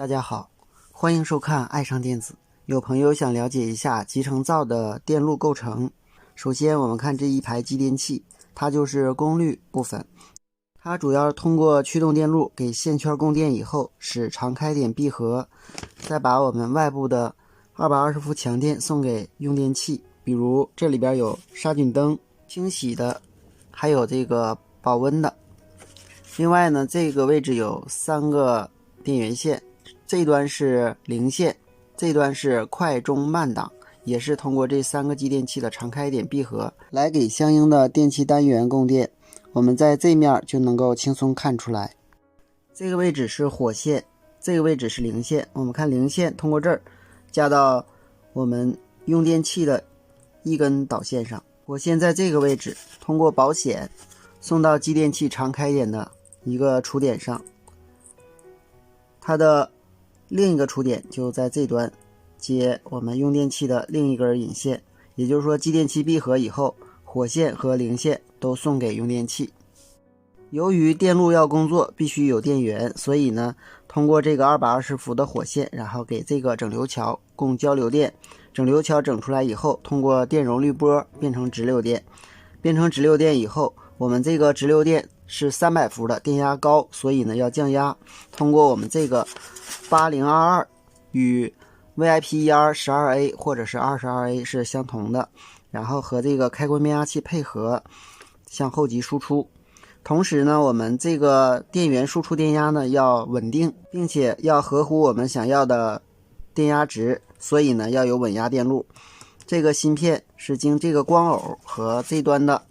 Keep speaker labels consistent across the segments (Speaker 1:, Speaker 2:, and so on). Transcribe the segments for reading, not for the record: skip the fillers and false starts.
Speaker 1: 大家好，欢迎收看爱上电子。有朋友想了解一下集成灶的电路构成。首先我们看这一排继电器，它就是功率部分，它主要通过驱动电路给线圈供电以后，使常开点闭合，再把我们外部的220伏强电送给用电器。比如这里边有杀菌灯、清洗的，还有这个保温的。另外呢，这个位置有3个电源线，这一端是零线，这一端是快中慢档，也是通过这3个继电器的常开点闭合来给相应的电器单元供电。我们在这面就能够轻松看出来，这个位置是火线，这个位置是零线。我们看零线通过这儿加到我们用电器的一根导线上，火线在这个位置通过保险送到继电器常开点的一个触点上，它的另一个触点就在这端接我们用电器的另一根引线。也就是说，继电器闭合以后，火线和零线都送给用电器。由于电路要工作必须有电源，所以呢，通过这个220伏的火线，然后给这个整流桥供交流电。整流桥整出来以后，通过电容滤波变成直流电。变成直流电以后，我们这个直流电是300伏的，电压高，所以呢要降压。通过我们这个8022与 VIP12A 或者是 22A 是相同的，然后和这个开关变压器配合向后级输出。同时呢，我们这个电源输出电压呢要稳定，并且要合乎我们想要的电压值，所以呢要有稳压电路。这个芯片是经这个光偶和这端的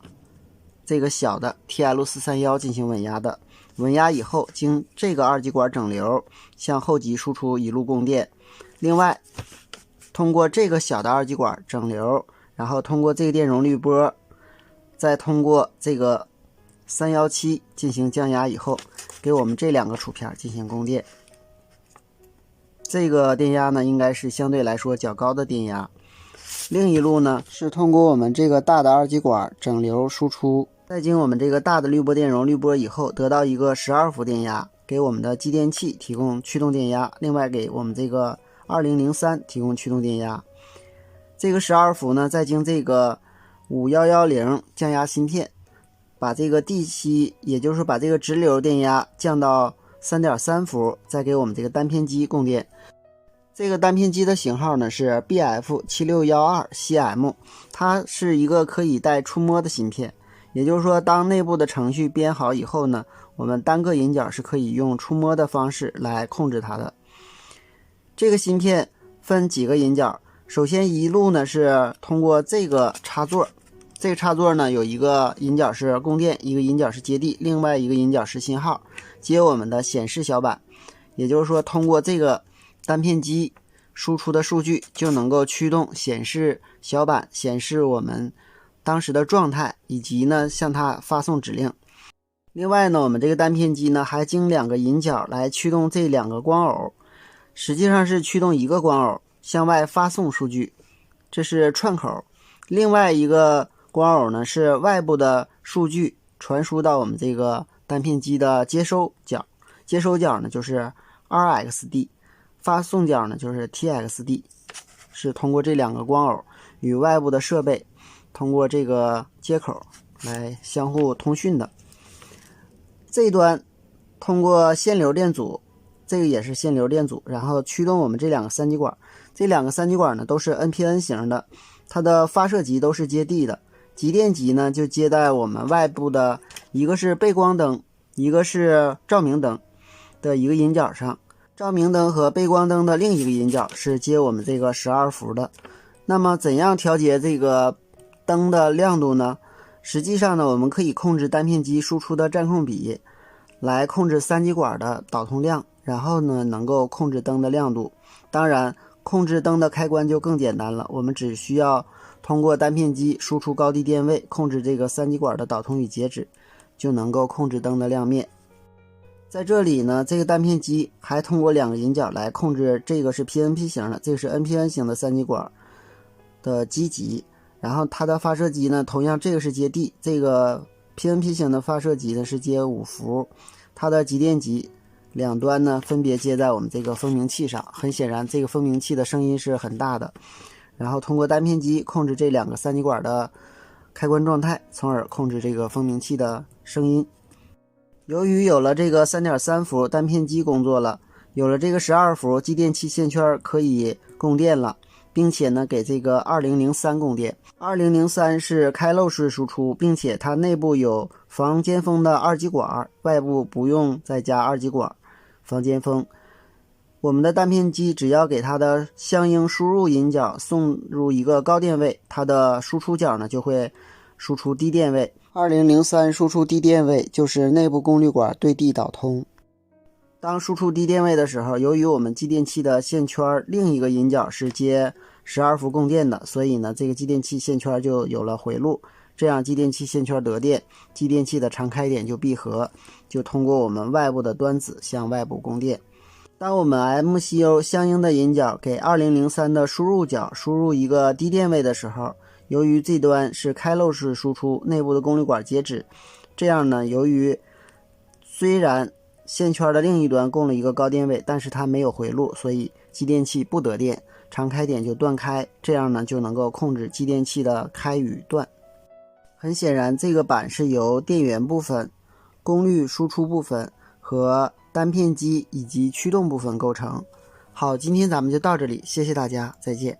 Speaker 1: 这个小的 TL431 进行稳压的。稳压以后，经这个二极管整流向后级输出一路供电。另外通过这个小的二极管整流，然后通过这个电容滤波，再通过这个317进行降压以后，给我们这2个触片进行供电。这个电压呢应该是相对来说较高的电压。另一路呢是通过我们这个大的二极管整流输出，再经我们这个大的滤波电容滤波以后，得到一个12伏电压，给我们的继电器提供驱动电压，另外给我们这个2003提供驱动电压。这个12伏呢再经这个5110降压芯片，把这个地吸，也就是把这个直流电压降到 3.3 伏，再给我们这个单片机供电。这个单片机的型号呢是 BF7612CM， 它是一个可以带触摸的芯片，也就是说当内部的程序编好以后呢，我们单个引脚是可以用触摸的方式来控制它的。这个芯片分几个引脚，首先一路呢是通过这个插座，这个插座呢有一个引脚是供电，一个引脚是接地，另外一个引脚是信号，接我们的显示小板。也就是说通过这个单片机输出的数据就能够驱动显示小板，显示我们当时的状态，以及呢向它发送指令。另外呢，我们这个单片机呢还经2个引脚来驱动这2个光偶，实际上是驱动一个光偶向外发送数据，这是串口。另外一个光偶呢是外部的数据传输到我们这个单片机的接收角，接收角呢就是 RXD， 发送角呢就是 TXD， 是通过这2个光偶与外部的设备通过这个接口来相互通讯的。这一端通过线流电阻，这个也是线流电阻，然后驱动我们这2个3极管。这2个3极管呢都是 NPN 型的，它的发射极都是接地的，极电极呢就接在我们外部的一个是背光灯，一个是照明灯的一个引脚上。照明灯和背光灯的另一个引脚是接我们这个12伏的。那么怎样调节这个灯的亮度呢？实际上呢，我们可以控制单片机输出的占空比，来控制3极管的导通量，然后呢能够控制灯的亮度。当然控制灯的开关就更简单了，我们只需要通过单片机输出高低电位，控制这个3极管的导通与截止，就能够控制灯的亮灭。在这里呢，这个单片机还通过2个引脚来控制，这个是 PNP 型的，这个是 NPN 型的3极管的基极。然后它的发射极呢，同样这个是接地，这个 PNP 型的发射极呢是接5伏，它的极电极两端呢分别接在我们这个蜂鸣器上。很显然，这个蜂鸣器的声音是很大的。然后通过单片机控制这两个三极管的开关状态，从而控制这个蜂鸣器的声音。由于有了这个 3.3 伏单片机工作了，有了这个12伏继电器线圈可以供电了，并且呢给这个2003供电。2003是开漏式输出，并且它内部有防尖峰的二极管，外部不用再加二极管防尖峰。我们的单片机只要给它的相应输入引脚送入一个高电位，它的输出角呢就会输出低电位。2003输出低电位就是内部功率管对地导通。当输出低电位的时候，由于我们继电器的线圈另一个引脚是接12伏供电的，所以呢这个继电器线圈就有了回路，这样继电器线圈得电，继电器的常开点就闭合，就通过我们外部的端子向外部供电。当我们 MCU 相应的引脚给2003的输入角输入一个低电位的时候，由于这端是开漏式输出，内部的功率管截止，这样呢，由于虽然线圈的另一端供了一个高电位，但是它没有回路，所以继电器不得电，常开点就断开，这样呢就能够控制继电器的开与断。很显然，这个板是由电源部分、功率输出部分和单片机以及驱动部分构成。好，今天咱们就到这里，谢谢大家，再见。